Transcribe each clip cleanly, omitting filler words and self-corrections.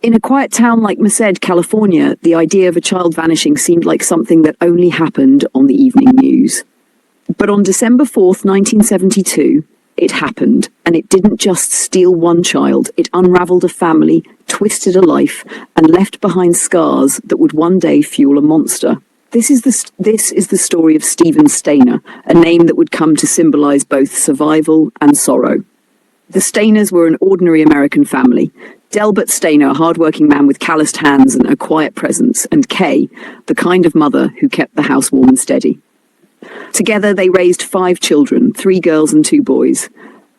In a quiet town like Merced, California, the idea of a child vanishing seemed like something that only happened on the evening news. But on December 4th, 1972, it happened, and it didn't just steal one child, it unraveled a family, twisted a life, and left behind scars that would one day fuel a monster. This is the story of Steven Stayner, a name that would come to symbolize both survival and sorrow. The Stayners were an ordinary American family. Delbert Stayner, a hard-working man with calloused hands and a quiet presence, and Kay, the kind of mother who kept the house warm and steady. Together they raised 5 children, 3 girls and 2 boys.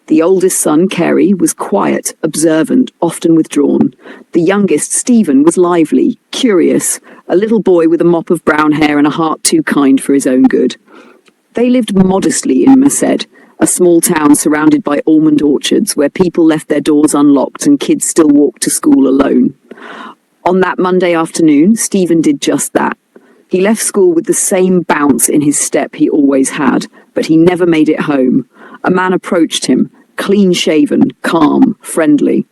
The oldest son, Cary, was quiet, observant, often withdrawn. The youngest, Steven, was lively, curious, a little boy with a mop of brown hair and a heart too kind for his own good. They lived modestly in Merced, a small town surrounded by almond orchards where people left their doors unlocked and kids still walked to school alone. On that Monday afternoon, Steven did just that. He left school with the same bounce in his step he always had, but he never made it home. A man approached him, clean-shaven, calm, friendly.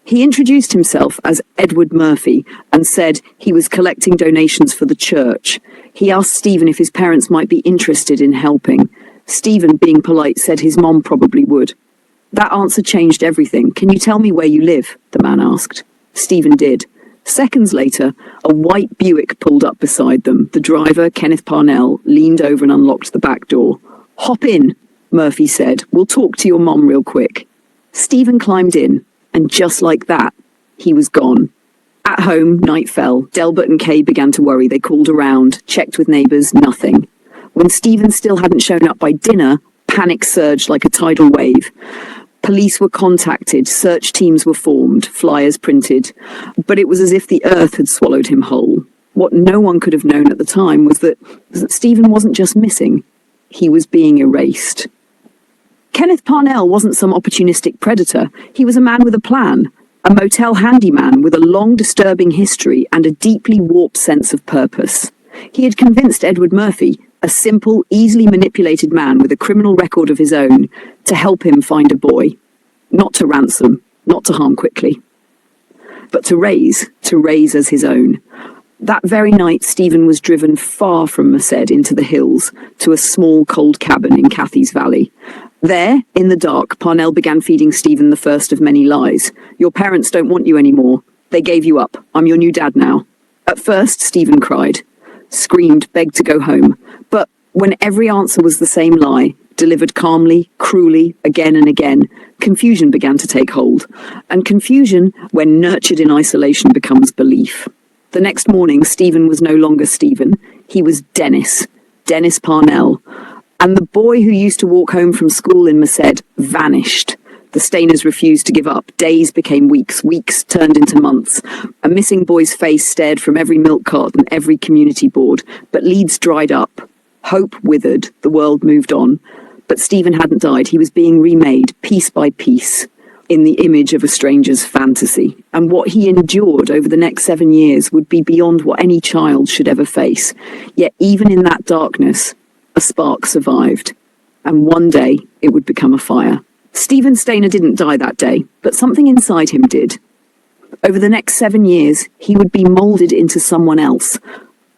He introduced himself as Edward Murphy and said he was collecting donations for the church. He asked Steven if his parents might be interested in helping. Steven, being polite, said his mom probably would. That answer changed everything. "Can you tell me where you live?" the man asked. Steven did. Seconds later, a white Buick pulled up beside them. The driver, Kenneth Parnell, leaned over and unlocked the back door. "Hop in," Murphy said. "We'll talk to your mom real quick." Steven climbed in, and just like that, he was gone. At home, night fell. Delbert and Kay began to worry. They called around, checked with neighbors, nothing. When Steven still hadn't shown up by dinner, panic surged like a tidal wave. Police were contacted, search teams were formed, flyers printed, but it was as if the earth had swallowed him whole. What no one could have known at the time was that Steven wasn't just missing, he was being erased. Kenneth Parnell wasn't some opportunistic predator. He was a man with a plan, a motel handyman with a long, disturbing history and a deeply warped sense of purpose. He had convinced Edward Murphy, a simple, easily manipulated man with a criminal record of his own, to help him find a boy. Not to ransom, not to harm quickly, but to raise as his own. That very night, Steven was driven far from Merced into the hills to a small, cold cabin in Cathy's Valley. There, in the dark, Parnell began feeding Steven the first of many lies. "Your parents don't want you anymore. They gave you up. I'm your new dad now." At first, Steven cried, screamed, begged to go home. But when every answer was the same lie, delivered calmly, cruelly, again and again, confusion began to take hold. And confusion, when nurtured in isolation, becomes belief. The next morning, Steven was no longer Steven. He was Dennis Parnell. And the boy who used to walk home from school in Merced vanished. The Stayners refused to give up. Days became weeks. Weeks turned into months. A missing boy's face stared from every milk cart and every community board. But leads dried up. Hope withered. The world moved on. But Steven hadn't died. He was being remade, piece by piece, in the image of a stranger's fantasy. And what he endured over the next 7 years would be beyond what any child should ever face. Yet even in that darkness, a spark survived. And one day, it would become a fire. Steven Stayner didn't die that day, but something inside him did. Over the next 7 years, he would be molded into someone else.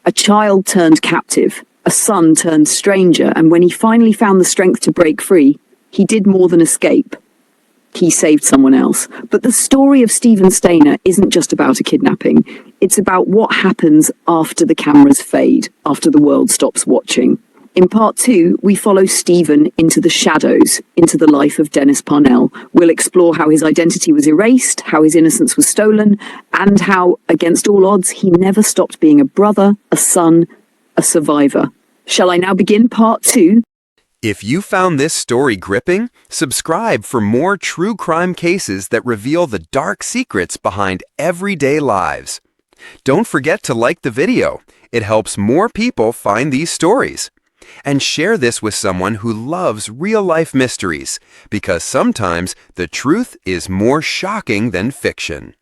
A child turned captive, a son turned stranger, and when he finally found the strength to break free, he did more than escape. He saved someone else. But the story of Steven Stayner isn't just about a kidnapping. It's about what happens after the cameras fade, after the world stops watching. In part 2, we follow Steven into the shadows, into the life of Dennis Parnell. We'll explore how his identity was erased, how his innocence was stolen, and how, against all odds, he never stopped being a brother, a son, a survivor. Shall I now begin part 2? If you found this story gripping, subscribe for more true crime cases that reveal the dark secrets behind everyday lives. Don't forget to like the video. It helps more people find these stories. And share this with someone who loves real-life mysteries, because sometimes the truth is more shocking than fiction.